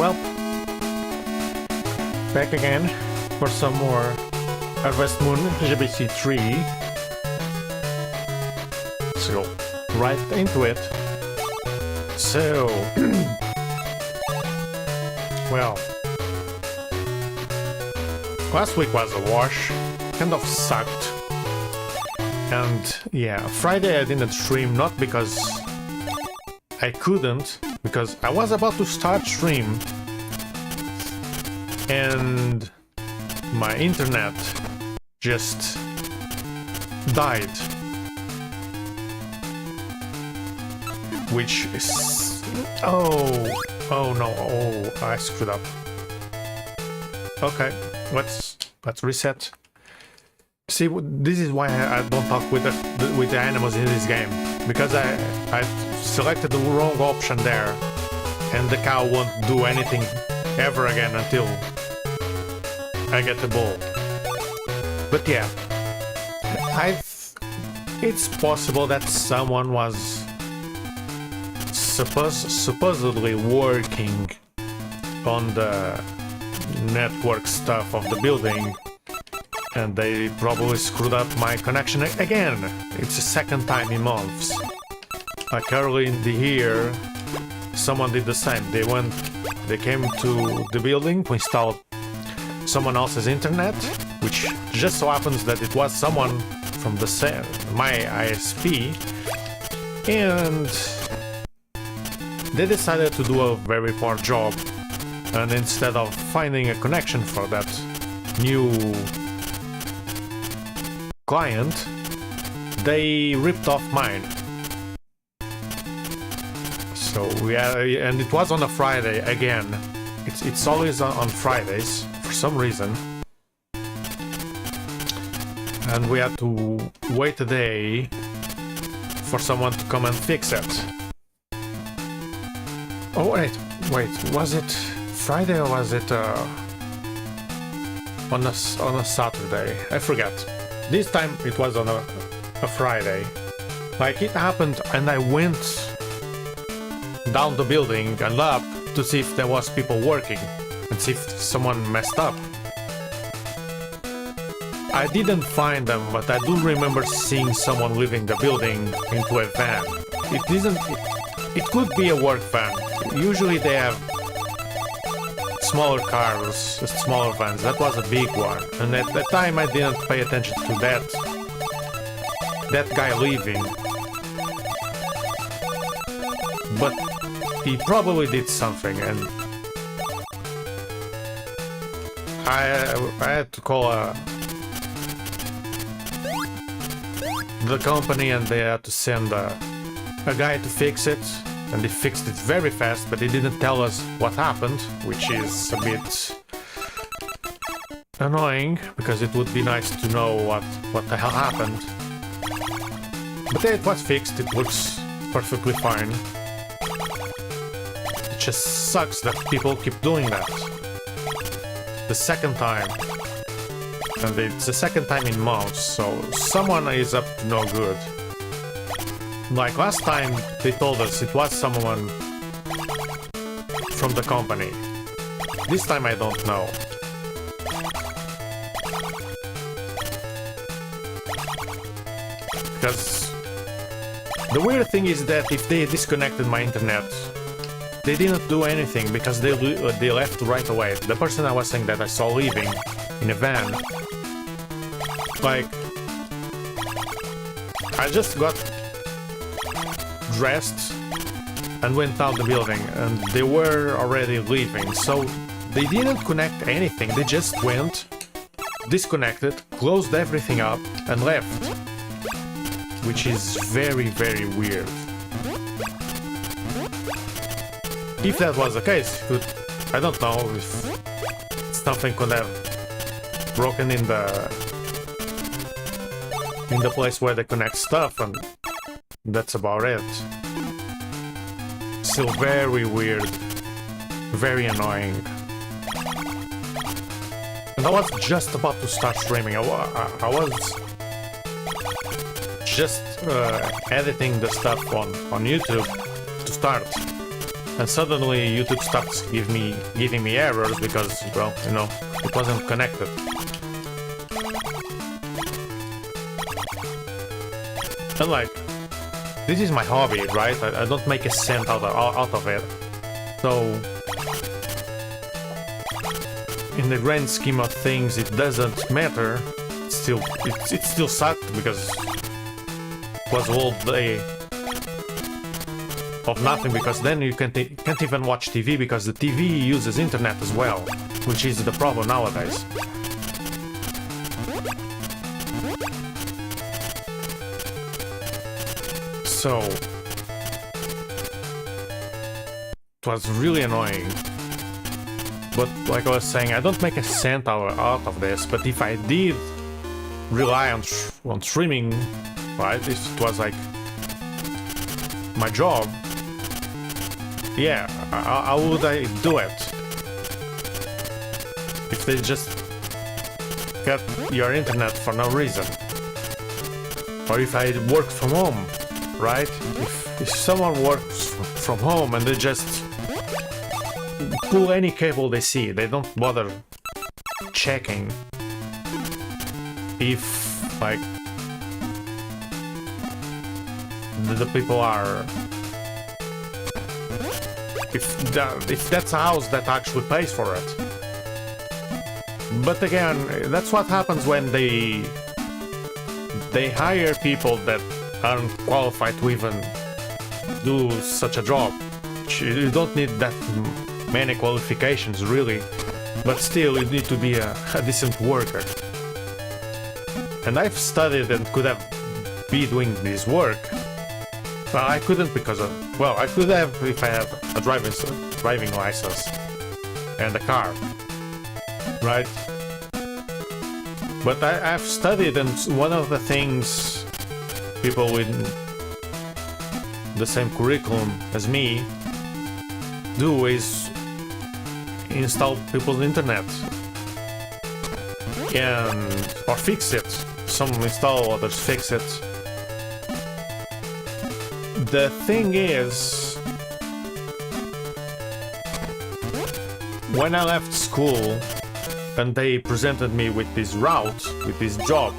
well, back again for some more Harvest Moon GBC 3. Let's go right into it. So, well, last week was a wash, kind of sucked. And yeah, Friday I didn't stream, not because I couldn't, because I was about to start stream and my internet just died, which is oh no, I screwed up. Okay, let's reset. See, this is why I don't talk with the animals in this game, because I selected the wrong option there, and the cow won't do anything ever again until I get the ball. But yeah, it's possible that someone was supposedly working on the network stuff of the building, and they probably screwed up my connection again. It's the second time in months. Like early in the year, someone did the same. They came to the building to install someone else's internet, which just so happens that it was someone from my ISP, and they decided to do a very poor job, and instead of finding a connection for that new client, they ripped off mine. So and it was on a Friday again. It's always on Fridays for some reason, and we had to wait a day for someone to come and fix it. Oh wait, was it Friday or was it on a Saturday? I forget. This time it was on a Friday. Like, it happened and I went down the building and up to see if there was people working and see if someone messed up. I didn't find them, but I do remember seeing someone leaving the building into a van. It could be a work van. Usually they have smaller cars, smaller vans. That was a big one, and at that time I didn't pay attention to that guy leaving. But he probably did something, and I had to call the company, and they had to send a guy to fix it. And they fixed it very fast, but they didn't tell us what happened, which is a bit annoying, because it would be nice to know what the hell happened. But it was fixed, it looks perfectly fine. It just sucks that people keep doing that. The second time. And it's the second time in months, so someone is up to no good. Like last time, they told us it was someone from the company. This time I don't know. Because the weird thing is that if they disconnected my internet, they didn't do anything, because they left right away. The person I was saying that I saw leaving in a van, like, I just got dressed and went out the building, and they were already leaving, so they didn't connect anything. They just went, disconnected, closed everything up, and left, which is very, very weird. If that was the case, I don't know if something could have broken in the place where they connect stuff, and that's about it. Still very weird, very annoying. And I was just about to start streaming. I was just editing the stuff on YouTube to start. and suddenly YouTube stopped giving me errors because, well, you know, it wasn't connected. And like, this is my hobby, right? I don't make a cent out of it. So, in the grand scheme of things, it doesn't matter. It still sucked because it was all day of nothing, because then you can't even watch TV because the TV uses internet as well, which is the problem nowadays. So it was really annoying. But like I was saying, I don't make a cent out of this, but if I did rely on streaming, right, if it was like my job, yeah, how would I do it? If they just cut your internet for no reason. Or if I worked from home, right? If someone works from home and they just pull any cable they see, they don't bother checking if, like, the people are... If that's a house that actually pays for it. But again, that's what happens when they hire people that aren't qualified to even do such a job. You don't need that many qualifications, really, but still you need to be a decent worker. And I've studied and could have been doing this work. Well, I couldn't because of... Well, I could have if I have a driving license and a car, right? But I've studied, and one of the things people with the same curriculum as me do is install people's internet or fix it. Some install, others fix it. The thing is, when I left school and they presented me with this route, with this job,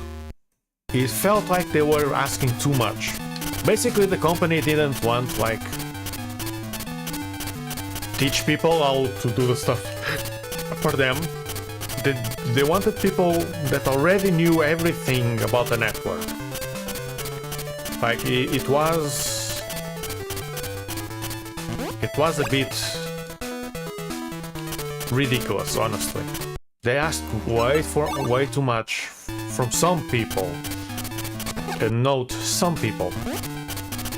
it felt like they were asking too much. Basically, the company didn't want, like, teach people how to do the stuff for them. They wanted people that already knew everything about the network. Like, it was a bit ridiculous, honestly. They asked way too much from some people. And note, some people.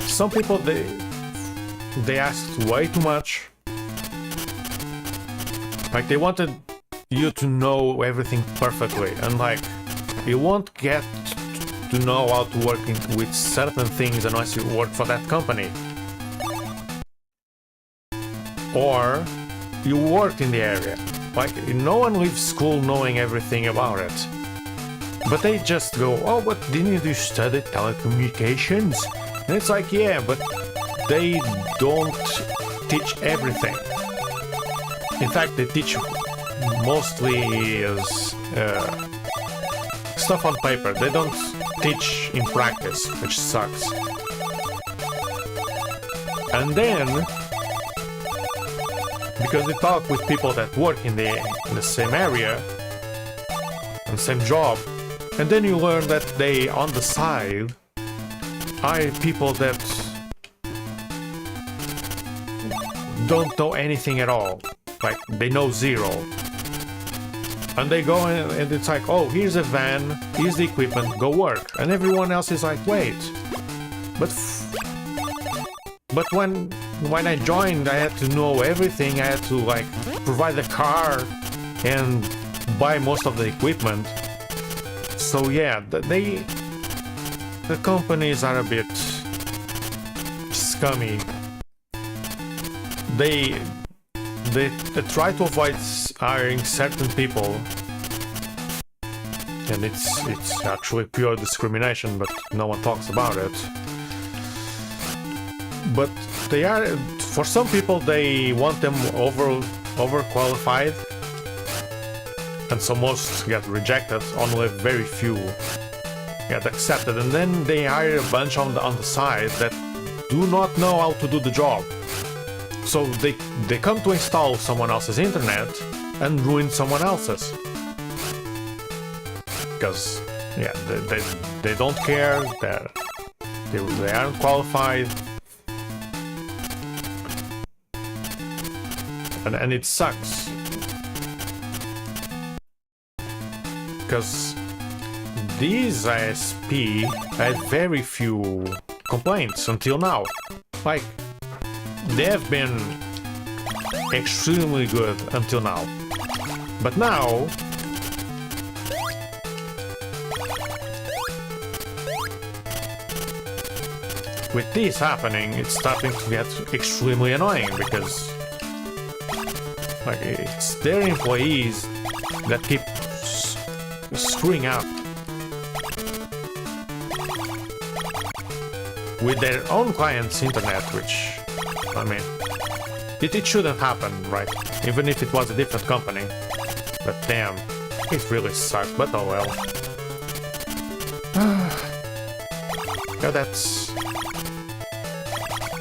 Some people, they asked way too much. Like, they wanted you to know everything perfectly, and like, you won't get to know how to work with certain things unless you work for that company. Or you work in the area. Like, no one leaves school knowing everything about it. But they just go, oh, but didn't you study telecommunications? And it's like, yeah, but they don't teach everything. In fact, they teach mostly as stuff on paper. They don't teach in practice, which sucks. And then, because they talk with people that work in the same area, and same job, and then you learn that they, on the side, hire people that don't know anything at all. Like, they know zero. And they go and it's like, oh, here's a van, here's the equipment, go work. And everyone else is like, wait. But when I joined, I had to know everything. I had to, like, provide the car and buy most of the equipment. So yeah, the companies are a bit scummy. They try to avoid hiring certain people, and it's actually pure discrimination, but no one talks about it. But they are, For some people, they want them overqualified, and so most get rejected. Only very few get accepted, and then they hire a bunch on the side that do not know how to do the job. So they come to install someone else's internet and ruin someone else's. Because yeah, they don't care. They aren't qualified. And it sucks. Because these ISP had very few complaints until now. Like, they have been extremely good until now. But now, with this happening, it's starting to get extremely annoying because like it's their employees that keep screwing up with their own client's internet, which, I mean, it shouldn't happen, right? Even if it was a different company. But damn, it really sucks, but oh well. Yeah, that's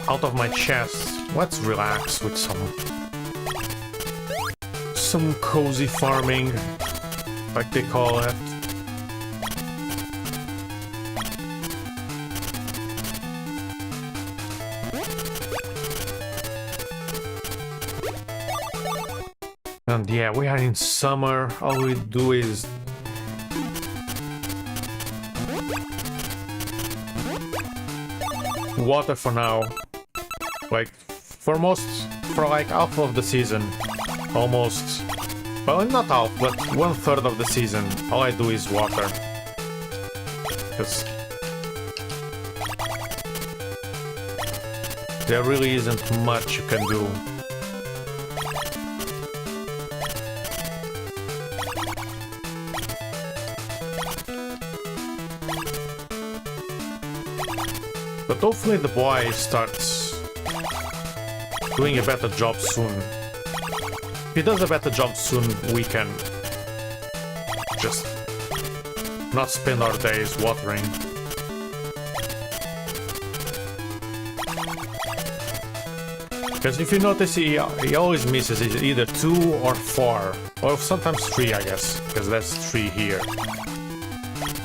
out of my chest. Let's relax with some cozy farming, like they call it. And yeah, we are in summer. All we do is water for now. Like for like half of the season, almost. Well, not half, but 1/3 of the season. All I do is water. Because there really isn't much you can do. But hopefully the boy starts doing a better job soon. If he does a better job soon, we can just not spend our days watering. Because if you notice, he always misses either 2 or 4, or sometimes 3, I guess, because that's 3 here.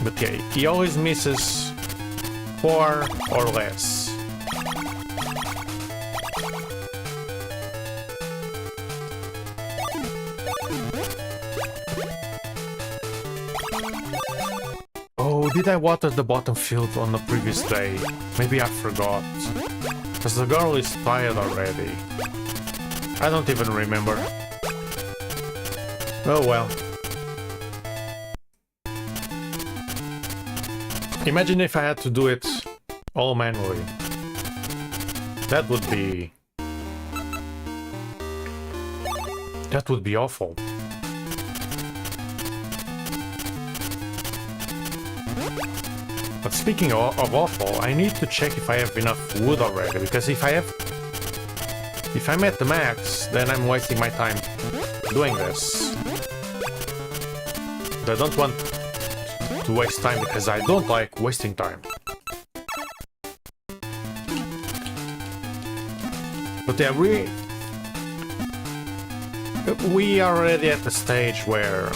But yeah, he always misses 4 or less. Oh, did I water the bottom field on the previous day? Maybe I forgot. Because the girl is tired already. I don't even remember. Oh well. Imagine if I had to do it all manually. That would be awful. But speaking of awful, I need to check if I have enough wood already, because if I'm at the max, then I'm wasting my time doing this. But I don't want to waste time because I don't like wasting time. But yeah, we are already at the stage where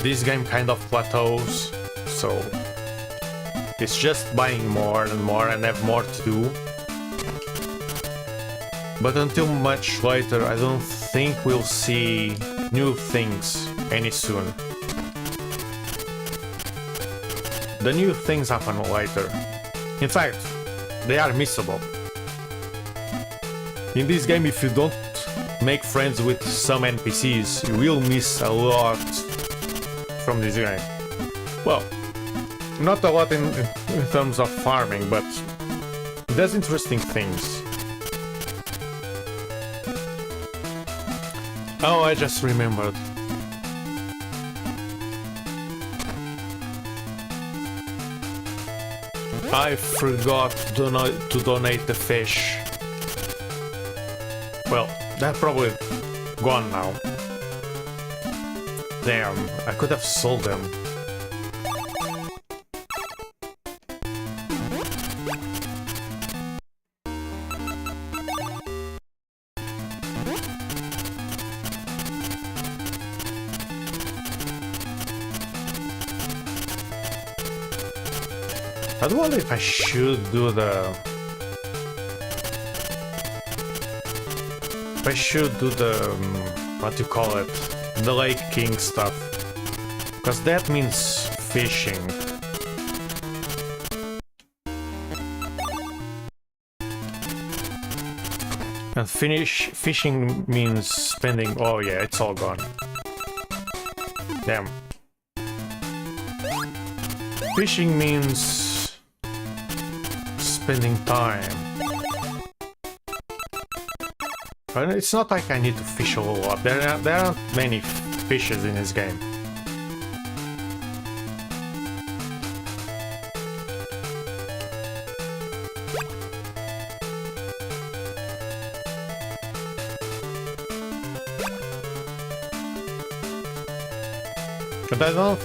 this game kind of plateaus, so it's just buying more and more and have more to do. But until much later, I don't think we'll see new things any soon. The new things happen later. In fact, they are missable. In this game, if you don't make friends with some NPCs, you will miss a lot from this game. Well, not a lot in terms of farming, but it does interesting things. Oh, I just remembered. I forgot to donate the fish Well, that's probably gone now. Damn, I could have sold them. I wonder if I should do the... If I should do the... what you call it? The Lake King stuff. Because that means fishing. And fishing means spending... Oh yeah, it's all gone. Damn. Fishing means... spending time. But it's not like I need to fish a lot. There aren't many fishes in this game. But I don't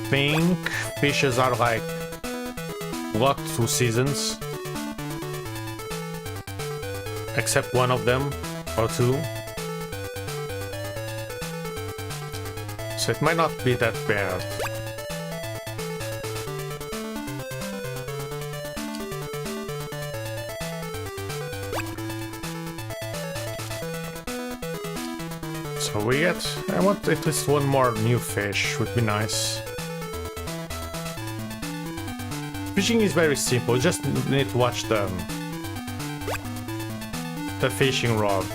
think fishes are like locked through seasons. Except one of them, or two. So it might not be that bad. So we get... I want at least one more new fish, would be nice. Fishing is very simple, you just need to watch the fishing rod.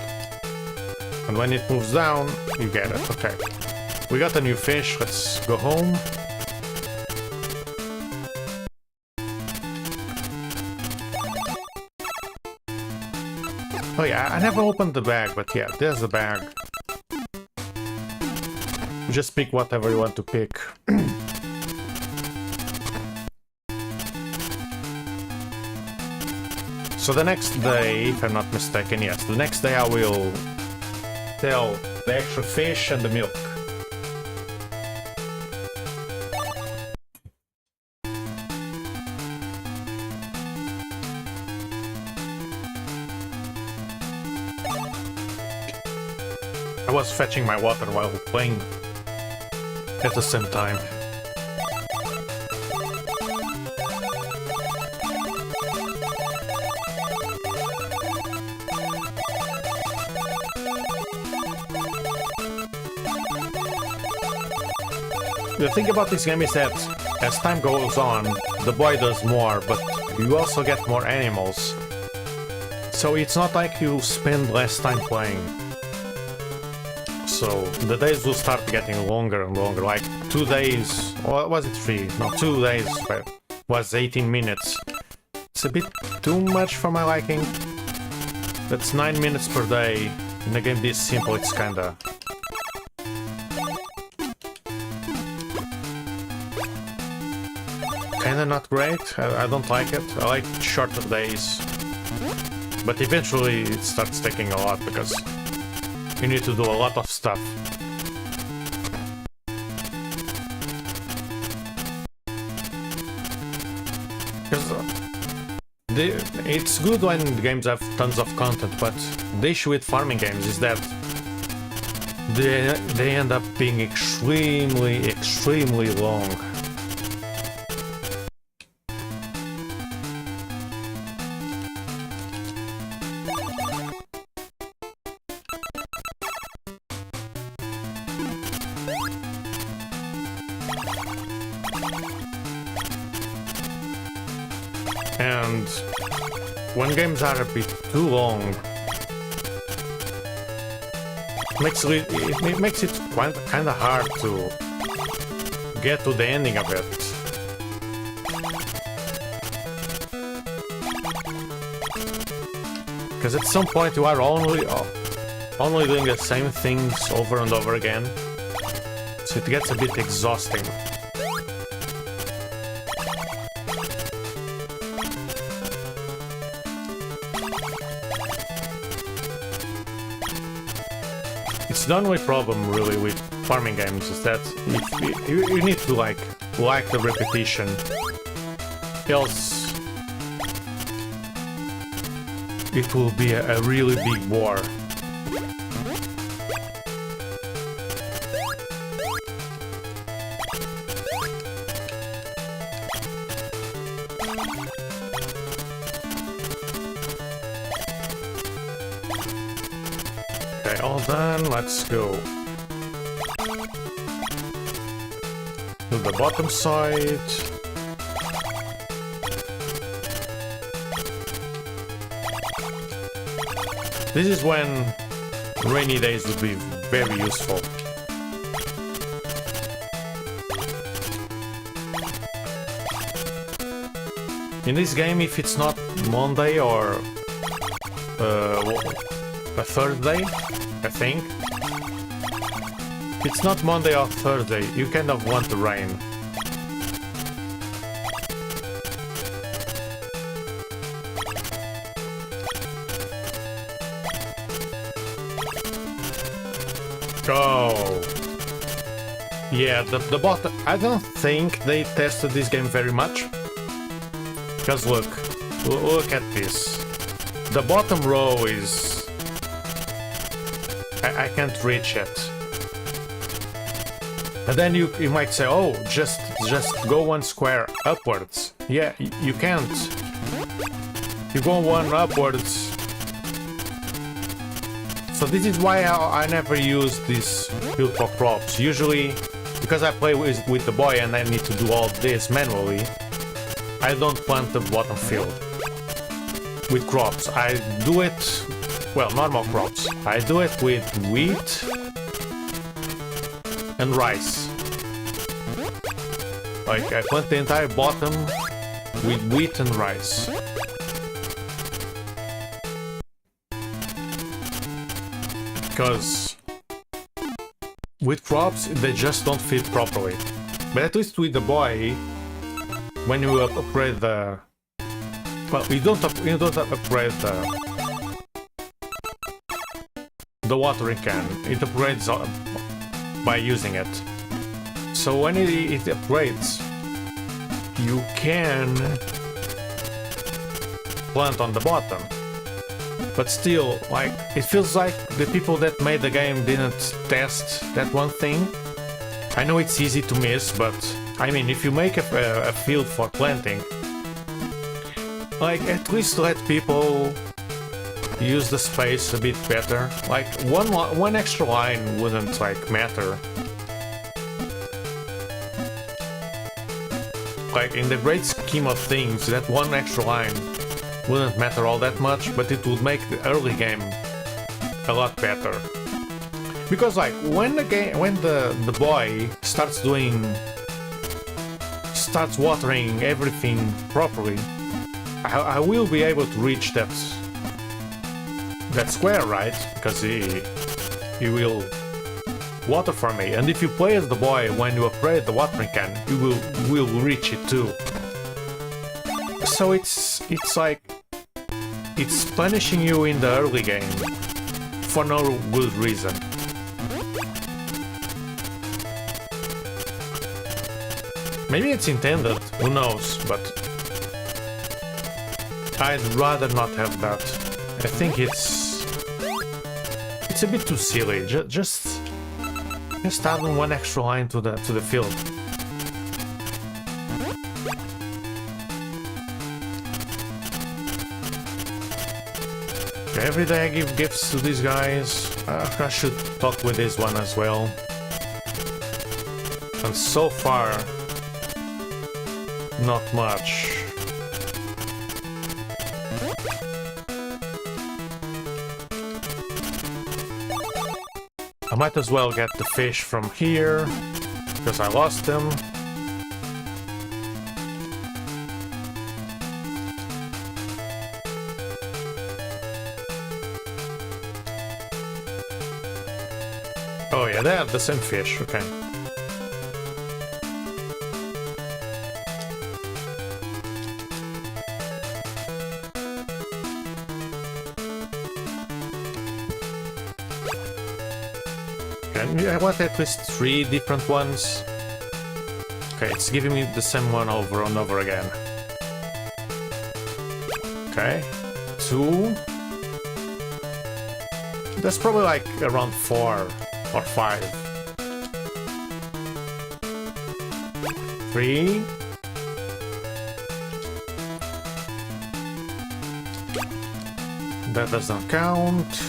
And when it moves down, you get it. Okay. We got a new fish, let's go home. Oh yeah, I never opened the bag, but yeah, there's the bag. Just pick whatever you want to pick. So the next day, if I'm not mistaken, yes, the next day I will sell the extra fish and the milk. I was fetching my water while playing at the same time. The thing about this game is that as time goes on, the boy does more, but you also get more animals. So it's not like you spend less time playing. So the days will start getting longer and longer, like 2 days, or was it 3? No, 2 days, but was 18 minutes. It's a bit too much for my liking. That's 9 minutes per day. In a game this simple, it's kinda... kinda not great. I don't like it. I like shorter days. But eventually it starts taking a lot because you need to do a lot of stuff. Because it's good when games have tons of content, but the issue with farming games is that they end up being extremely long. And when games are a bit too long, it makes it kind of hard to get to the ending of it. Because at some point you are only doing the same things over and over again, so it gets a bit exhausting. It's the only problem really with farming games is that if you need to like the repetition, else it will be a really big war. Okay, all done, let's go. To the bottom side. This is when rainy days would be very useful. In this game, if it's not Monday or a Thursday, I think. If it's not Monday or Thursday, you kind of want the rain. Oh. Yeah, the bottom... I don't think they tested this game very much. Because look at this. The bottom row is... I can't reach it. And then you might say, oh, just go one square upwards. Yeah, you can't. You go one upwards. So this is why I never use this build for crops. Usually, because I play with the boy and I need to do all this manually, I don't plant the bottom field with crops. I do it, well, normal crops. I do it with wheat and rice. Like, I plant the entire bottom with wheat and rice. Because with crops, they just don't fit properly. But at least with the boy, when you upgrade the... Well, you don't upgrade the watering can. It upgrades by using it. So when it upgrades, you can plant on the bottom. But still, like, it feels like the people that made the game didn't test that one thing. I know it's easy to miss, but I mean, if you make a field for planting, like, at least let people use the space a bit better. Like, one extra line wouldn't, like, matter. Like, in the great scheme of things, that one extra line wouldn't matter all that much, but it would make the early game a lot better. Because, like, when the boy starts watering everything properly, I will be able to reach that square, right? Because he will water for me. And if you play as the boy when you upgrade the watering can, you will reach it too. So it's like it's punishing you in the early game for no good reason. Maybe it's intended, who knows, but I'd rather not have that. I think it's a bit too silly. Just adding one extra line to the field. Every day I give gifts to these guys. I should talk with this one as well. And so far, not much. I might as well get the fish from here, because I lost them. Oh yeah, they have the same fish, okay. I want at least 3 different ones. Okay, it's giving me the same one over and over again. Okay, 2. That's probably like around 4 or 5. 3. That doesn't count.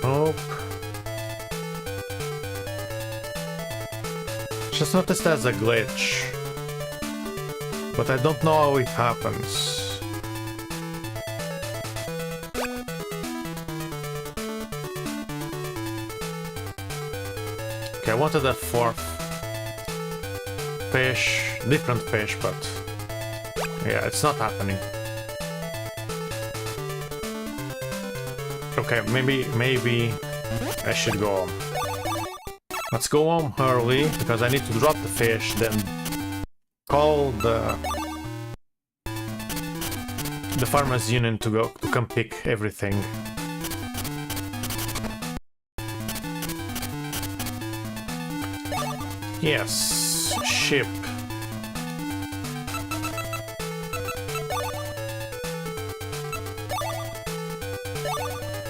Nope. Just noticed there's a glitch, but I don't know how it happens. Okay, I wanted a 4th fish, different fish, but yeah, it's not happening. Okay, maybe I should go home. Let's go home early, because I need to drop the fish, then call the Farmers Union to come pick everything. Yes, ship.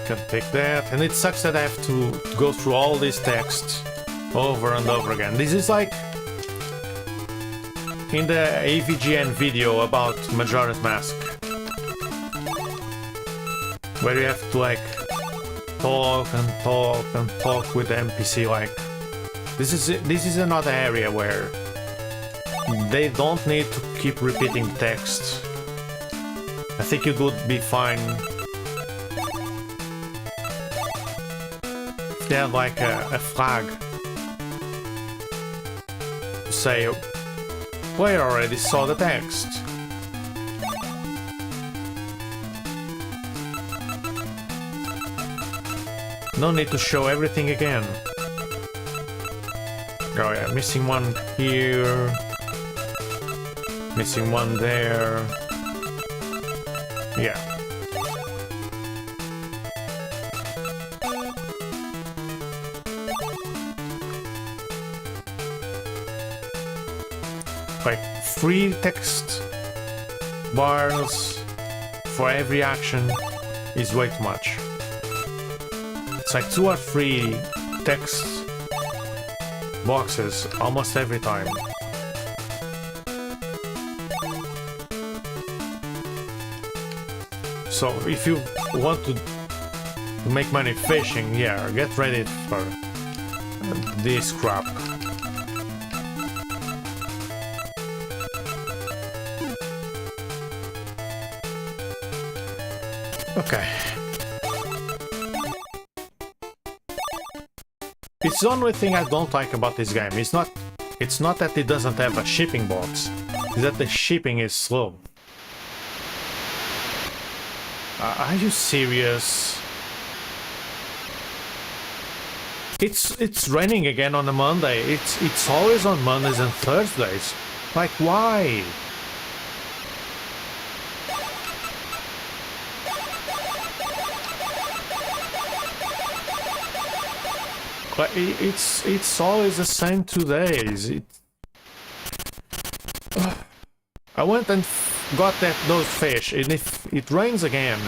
Can pick that, and it sucks that I have to go through all this text over and over again. This is like in the AVGN video about Majora's Mask, where you have to like talk and talk and talk with the NPC. Like this is another area where they don't need to keep repeating text. I think it would be fine if they had like a flag to say, "We already saw the text." No need to show everything again. Oh yeah, missing one here. Missing one there. Yeah. Like 3 text bars for every action is way too much. It's like 2 or 3 text boxes almost every time. So if you want to make money fishing, yeah, get ready for this crap. Okay. It's the only thing I don't like about this game. It's not that it doesn't have a shipping box. It's that the shipping is slow. Are you serious? It's raining again on a Monday. It's always on Mondays and Thursdays. Like, why? But it's always the same 2 days. I went and got those fish, and if it rains again...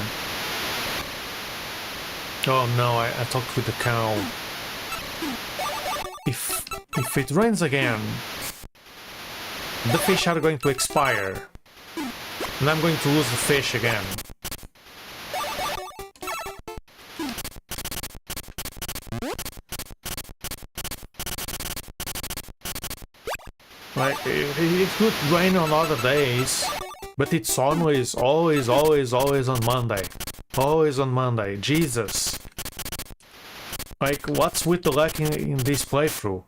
Oh no, I talked with the cow. If it rains again, the fish are going to expire, and I'm going to lose the fish again. Like, it could rain on other days, but it's always on Monday. Always on Monday. Jesus. Like, what's with the luck in this playthrough?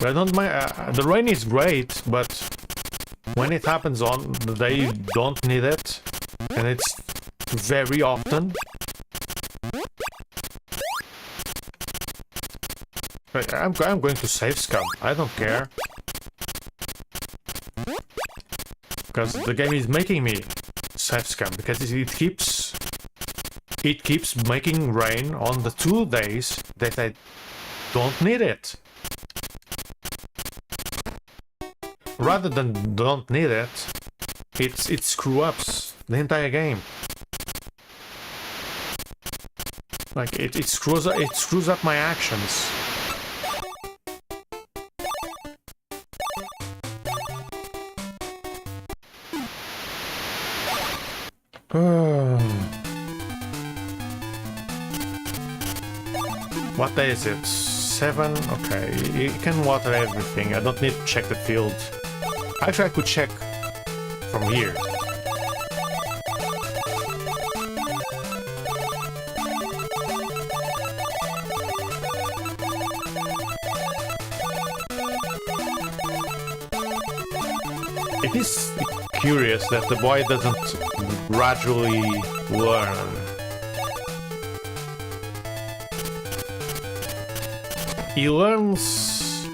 I don't mind. The rain is great, but when it happens on the day you don't need it, and it's very often. I'm going to save scum. I don't care. Because the game is making me save scam, because it keeps making rain on the 2 days that I don't need it. Rather than don't need it, it screw ups the entire game. Like it screws up my actions. What day is it? 7? Okay, you can water everything. I don't need to check the field. Actually, I could check from here. It is curious that the boy doesn't gradually learn. He learns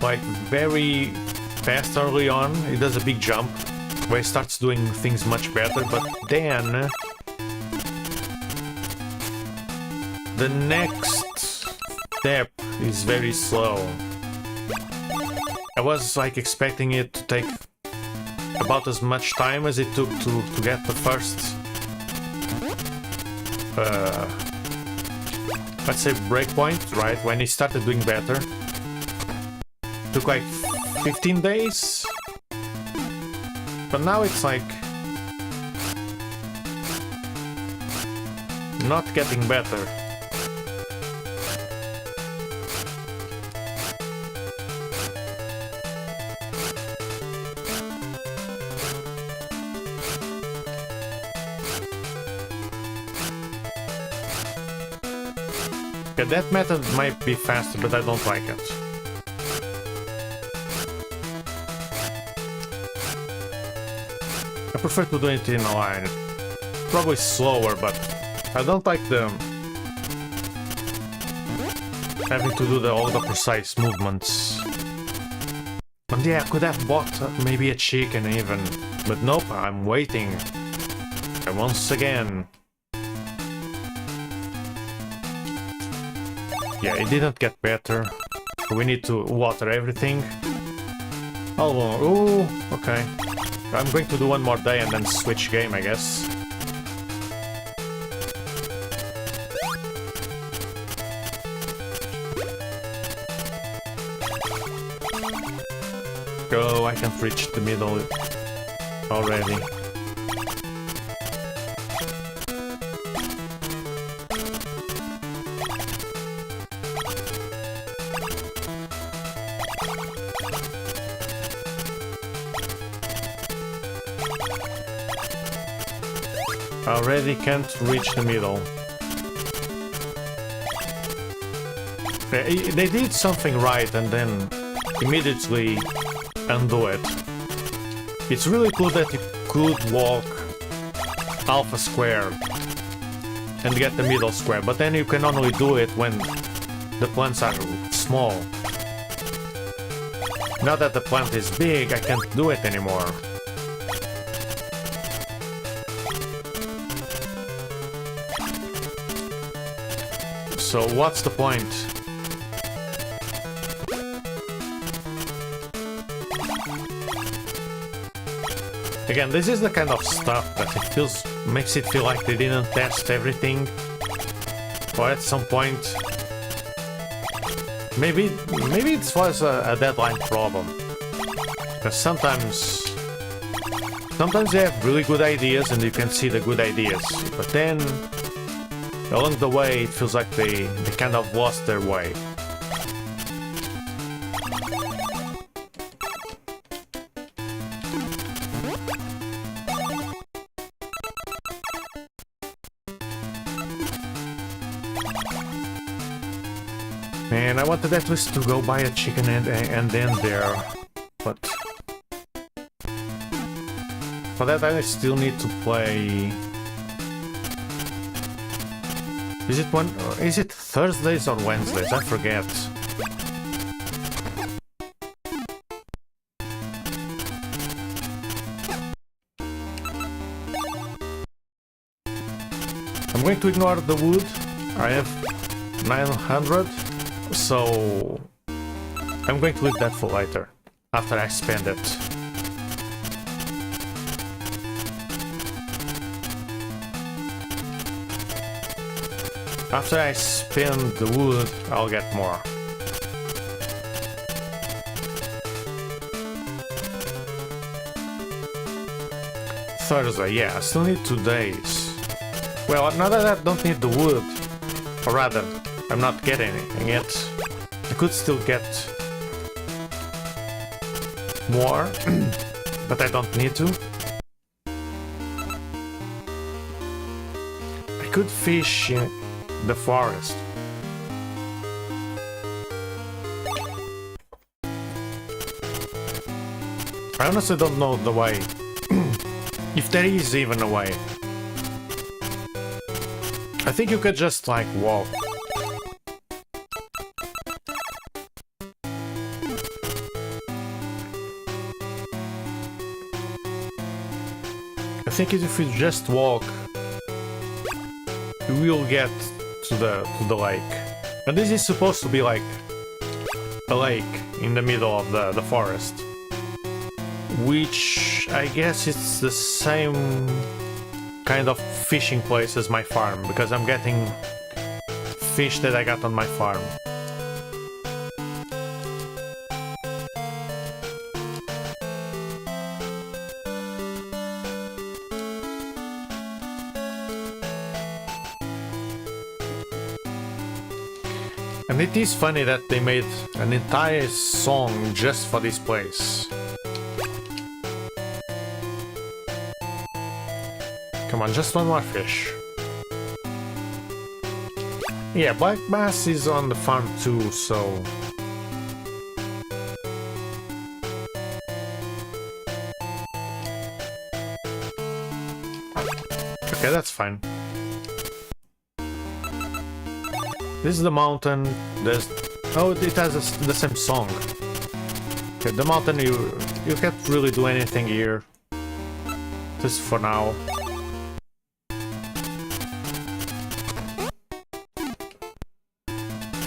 like very fast early on. He does a big jump where he starts doing things much better, but then the next step is very slow. I was like expecting it to take about as much time as it took to get the first let's say breakpoint, right? When he started doing better. Took like 15 days. But now it's like not getting better. Okay, that method might be faster, but I don't like it. I prefer to do it in a line. Probably slower, but I don't like the having to do all the precise movements. And yeah, I could have bought maybe a chicken even, but nope, I'm waiting. And once again. Yeah, it didn't get better. We need to water everything. Oh, ooh, okay. I'm going to do one more day and then switch game, I guess. Go, I can't reach the middle already. Already can't reach the middle. They did something right and then immediately undo it. It's really cool that you could walk alpha square and get the middle square, but then you can only do it when the plants are small. Now that the plant is big, I can't do it anymore. So what's the point? Again, this is the kind of stuff that makes it feel like they didn't test everything. Or at some point, maybe it was a deadline problem. Because sometimes they have really good ideas and you can see the good ideas, but then along the way, it feels like they kind of lost their way. Man, I wanted at least to go buy a chicken and then there, but for that I still need to play. Is it Thursdays or Wednesdays? I forget. going to ignore the wood. I have 900, so I'm going to leave that for later, after I spend it. After I spend the wood, I'll get more. Thursday, yeah, I still need 2 days. Well, now that I don't need the wood, or rather, I'm not getting anything yet, I could still get more, but I don't need to. I could fish in the forest. I honestly don't know the way. If there is even a way. I think you could just like walk. I think if you just walk, you will get to the lake. And this is supposed to be like a lake in the middle of the forest. Which I guess it's the same kind of fishing place as my farm, because I'm getting fish that I got on my farm. And it is funny that they made an entire song just for this place. Come on, just one more fish. Yeah, black bass is on the farm too, so... Okay, that's fine. This is the mountain, there's... Oh, it has the same song. Okay, the mountain, you can't really do anything here. Just for now.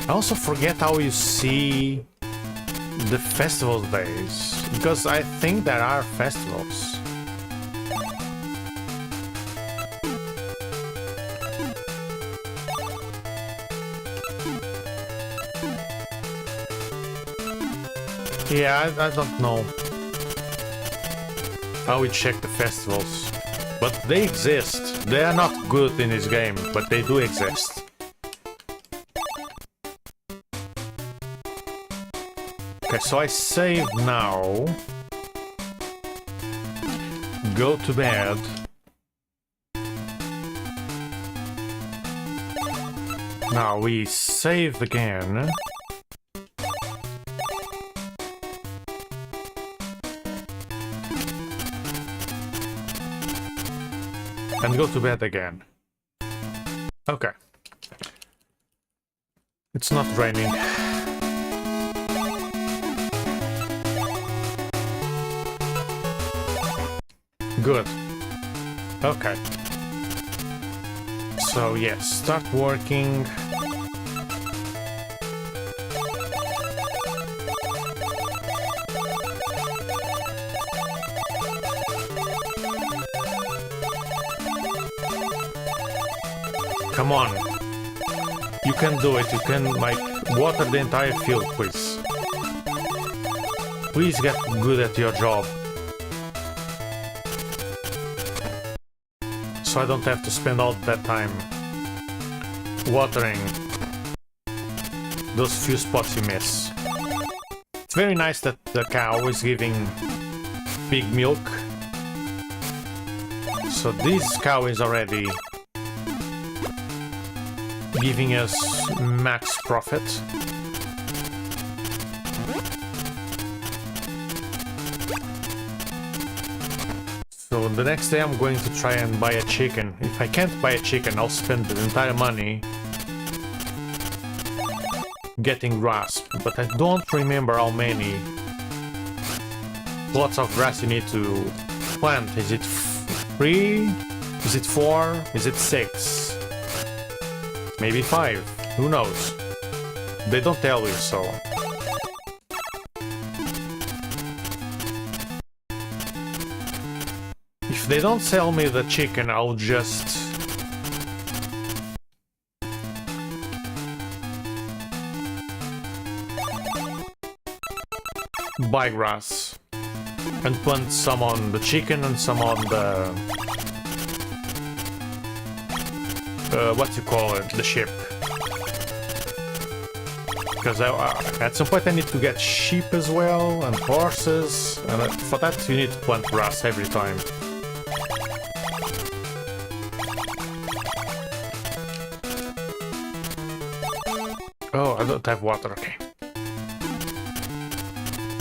I also forget how you see the festival days, because I think there are festivals. Yeah, I don't know how we check the festivals, but they exist. They are not good in this game, but they do exist. Okay, so I save now, go to bed, now we save again, and go to bed again. Okay, it's not raining. Good. Okay. So yes, start working. Come on. You can do it. You can like water the entire field, please. Please get good at your job. So I don't have to spend all that time watering those few spots you miss. It's very nice that the cow is giving big milk. So this cow is already giving us max profit. So the next day I'm going to try and buy a chicken. If I can't buy a chicken, I'll spend the entire money getting grass. But I don't remember how many plots of grass you need to plant. Is it 3? Is it 4? Is it 6? Maybe 5. Who knows? They don't tell you, so... If they don't sell me the chicken, I'll just... buy grass. And plant some on the chicken and some on the... what you call it? The sheep. Because at some point I need to get sheep as well, and horses, and for that you need to plant grass every time. Oh, I don't have water, okay.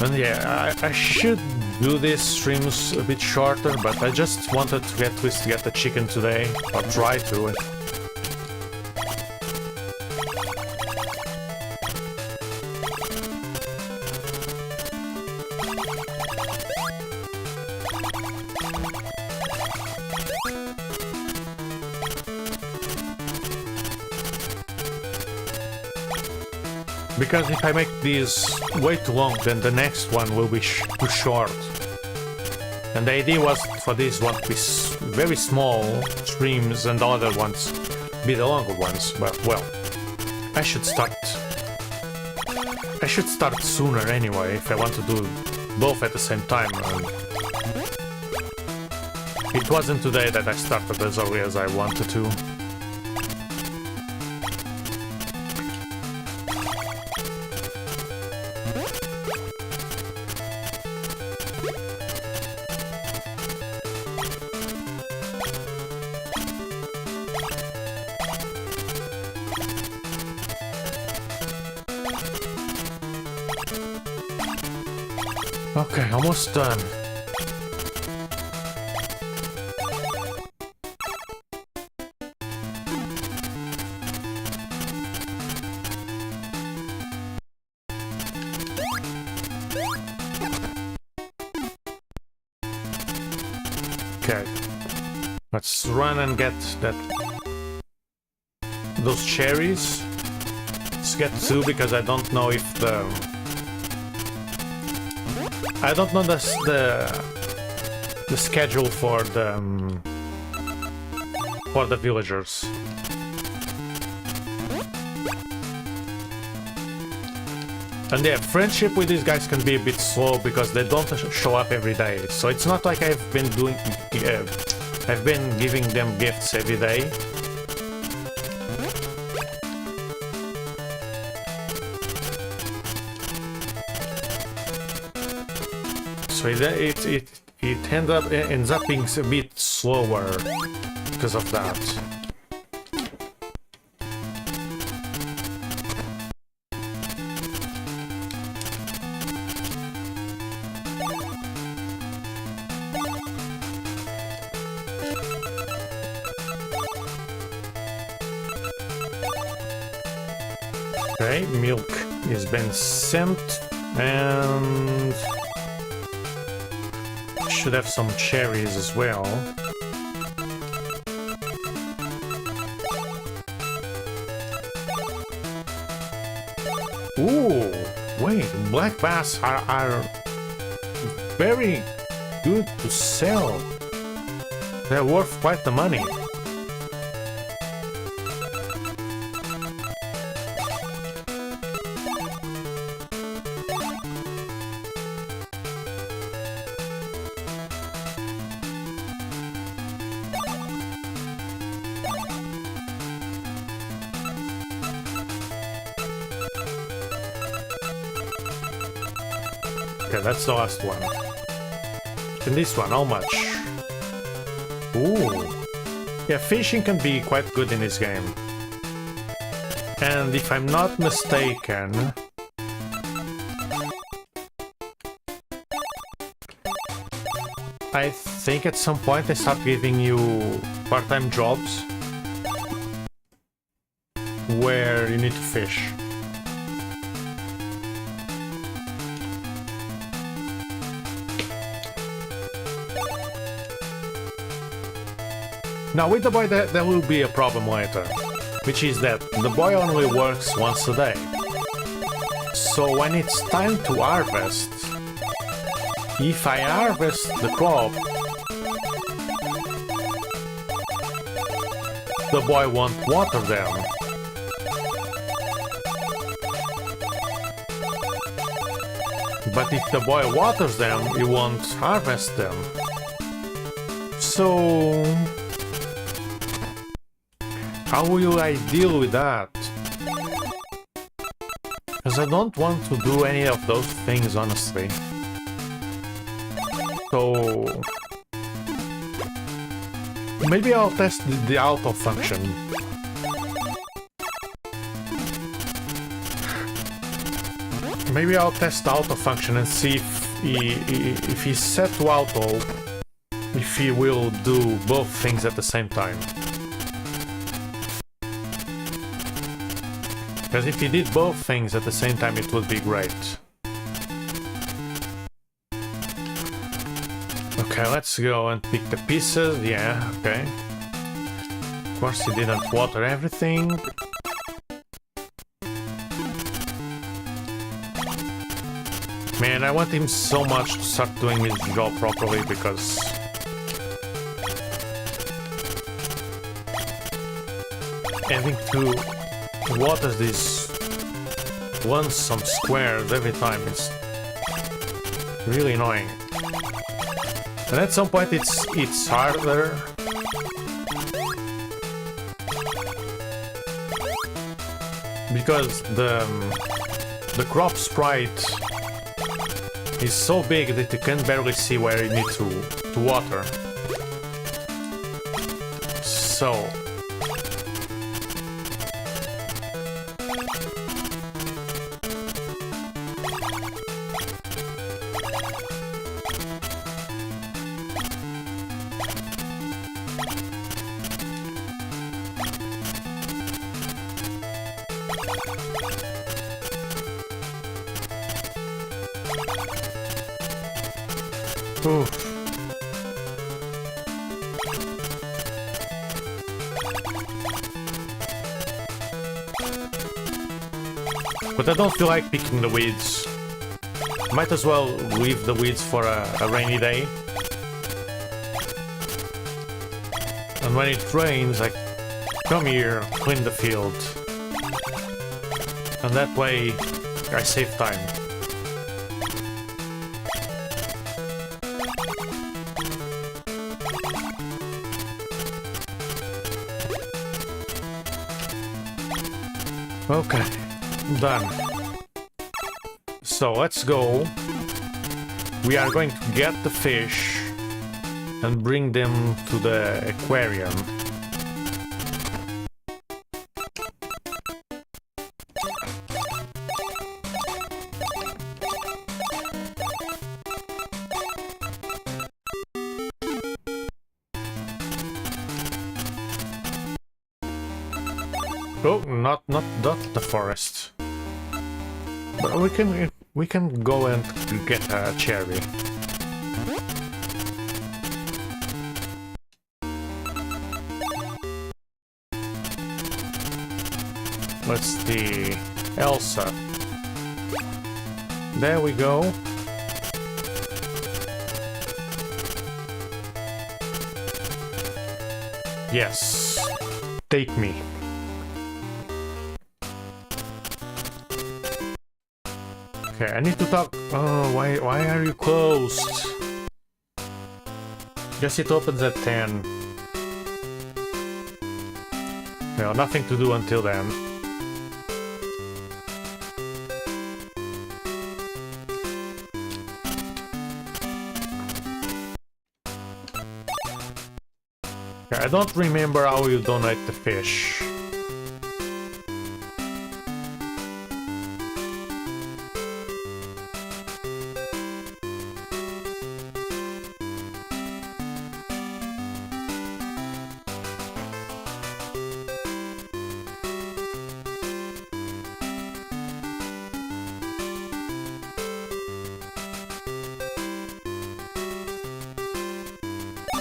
And yeah, I should do these streams a bit shorter, but I just wanted to at least get the chicken today, or try to. Because if I make these way too long, then the next one will be too short. And the idea was for this one to be very small streams and the other ones be the longer ones. But well, I should start sooner anyway if I want to do both at the same time. And it wasn't today that I started as early as I wanted to. Okay, almost done. Okay. Let's run and get those cherries. Let's get 2 because I don't know if I don't know the schedule for the villagers. And yeah, friendship with these guys can be a bit slow because they don't show up every day. So it's not like I've been giving them gifts every day. So it ends up being a bit slower because of that. Okay, milk has been sent, and should have some cherries as well. Ooh, wait, black bass are very good to sell. They're worth quite the money. Okay, that's the last one. And this one, how much? Ooh. Yeah, fishing can be quite good in this game. And if I'm not mistaken... I think at some point they start giving you part-time jobs where you need to fish. Now with the boy, there will be a problem later. which is that the boy only works once a day. So when it's time to harvest, if I harvest the crop, the boy won't water them. But if the boy waters them, he won't harvest them. So how will I deal with that? Because I don't want to do any of those things, honestly. So maybe I'll test the auto function. Maybe I'll test the auto function and see if he's set to auto, if he will do both things at the same time. Because if he did both things at the same time, it would be great. Okay, let's go and pick the pieces. Yeah, okay. Of course, he didn't water everything. Man, I want him so much to start doing his job properly, because having to water this once some squares every time is really annoying. And at some point it's harder. Because the crop sprite is so big that you can barely see where you need to water. So oof. But I don't feel like picking the weeds. Might as well leave the weeds for a rainy day. And when it rains, I come here, clean the field. And that way, I save time. Okay, done. So let's go. We are going to get the fish and bring them to the aquarium. Oh, not the forest. But we can go and get a cherry. Let's see, Elsa. There we go. Yes, take me. Okay, I need to talk. Oh, why are you closed? Guess it opens at 10. Well, nothing to do until then. Okay, I don't remember how you donate the fish.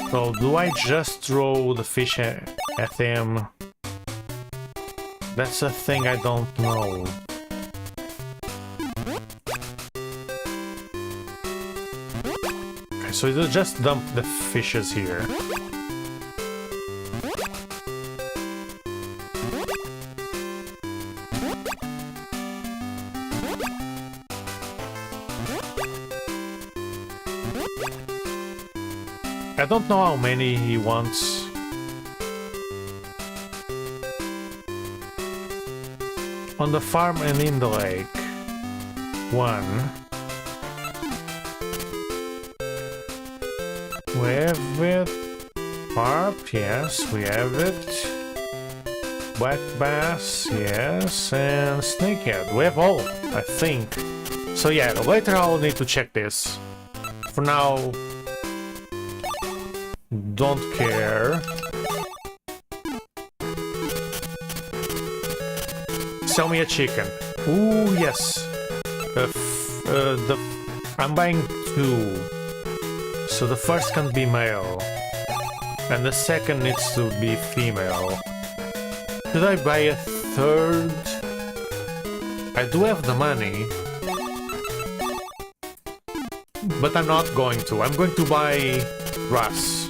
So, do I just throw the fish at him? That's a thing I don't know. Okay, so you just dump the fishes here. I don't know how many he wants. On the farm and in the lake. 1. We have it. Carp, yes, we have it. Black bass, yes, and snakehead. We have all, I think. So yeah, later I'll need to check this. For now, don't care. Sell me a chicken. Ooh, yes. I'm buying 2. So the first can be male. And the second needs to be female. Should I buy a third? I do have the money. But I'm not going to. I'm going to buy grass.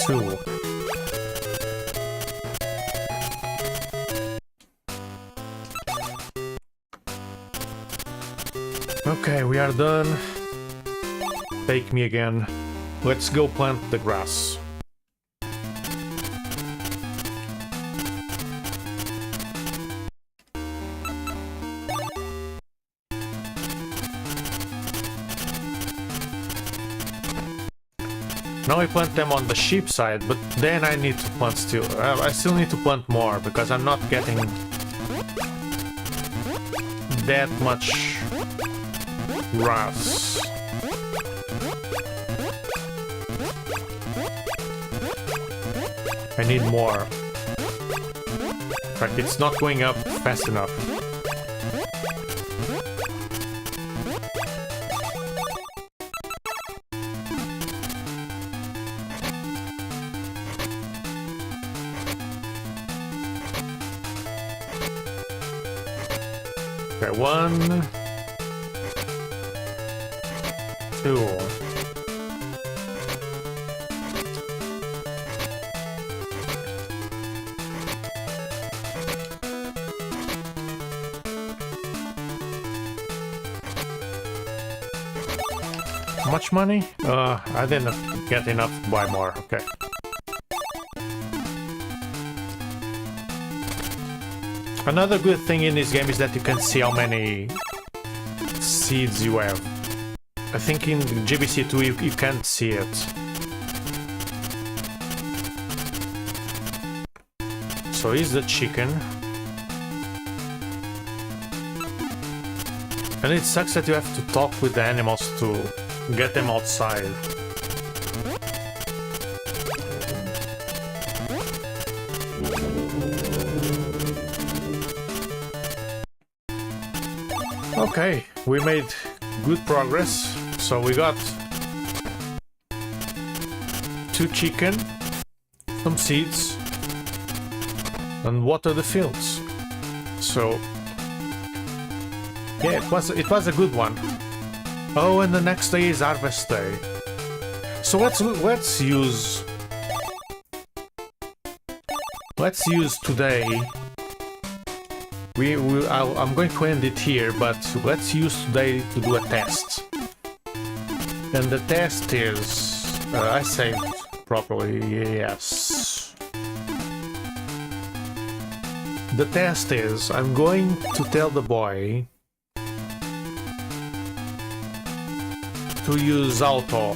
2. Okay, we are done. Take me again. Let's go plant the grass. Now I plant them on the sheep side, but then I need to plant still. I still need to plant more because I'm not getting that much grass. I need more. In fact, it's not going up fast enough. Okay, 1, 2. How much money? I didn't get enough to buy more. Okay. Another good thing in this game is that you can see how many seeds you have. I think in GBC 2 you can't see it. So here's the chicken. And it sucks that you have to talk with the animals to get them outside. Okay, we made good progress. So we got 2 chicken, some seeds, and water the fields. So yeah, it was a good one. Oh, and the next day is harvest day. So let's use today. I'm going to end it here, but let's use today to do a test. And the test is I saved properly. Yes. The test is I'm going to tell the boy to use auto,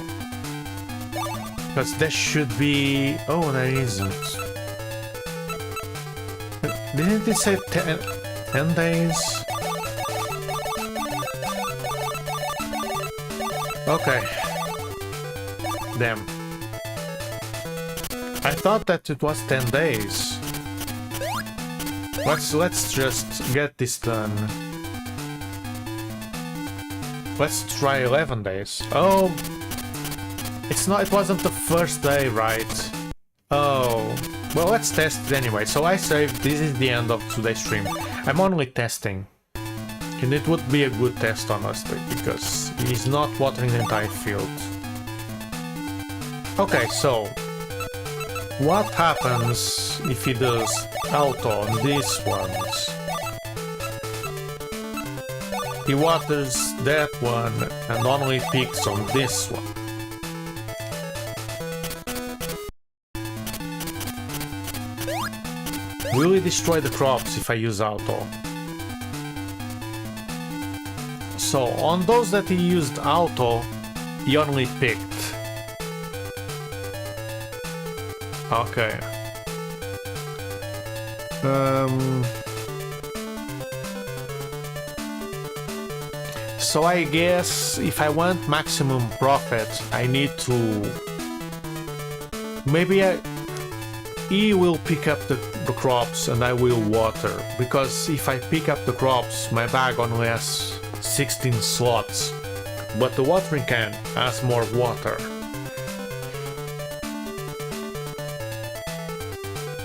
because there should be... Oh, there isn't. Didn't it say 10 days? Okay. Damn. I thought that it was 10 days. Let's just get this done. Let's try 11 days. Oh, It wasn't the first day, right? Oh, well, let's test it anyway. So I saved, this is the end of today's stream. I'm only testing. And it would be a good test, honestly, because he's not watering the entire field. Okay, so what happens if he does auto on these ones? He waters that one and only picks on this one. Will he destroy the crops if I use auto? So, on those that he used auto, he only picked. Okay. So I guess if I want maximum profit, I need to... Maybe he will pick up the crops and I will water. Because if I pick up the crops, my bag only has 16 slots, but the watering can has more water.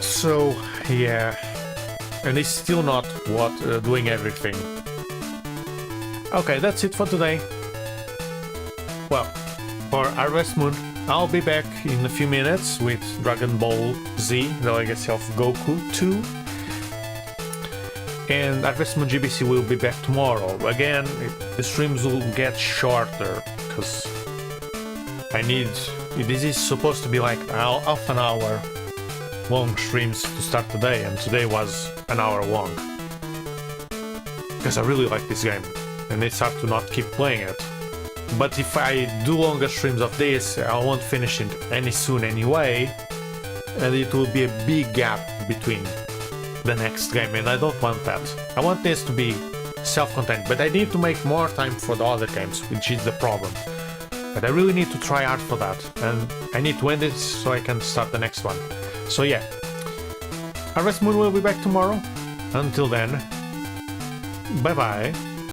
So yeah, and it's still not doing everything. Okay, that's it for today. Well, for Harvest Moon, I'll be back in a few minutes with Dragon Ball Z, the Legacy of Goku 2. And Harvest Moon GBC will be back tomorrow. Again, the streams will get shorter, because I need... This is supposed to be like half an hour long streams to start today, and today was an hour long. Because I really like this game, and it's hard to not keep playing it. But if I do longer streams of this, I won't finish it any soon anyway, and it will be a big gap between the next game, and I don't want that. I want this to be self-contained, but I need to make more time for the other games, which is the problem. But I really need to try hard for that, and I need to end it so I can start the next one. So yeah, Harvest Moon will be back tomorrow. Until then, bye bye.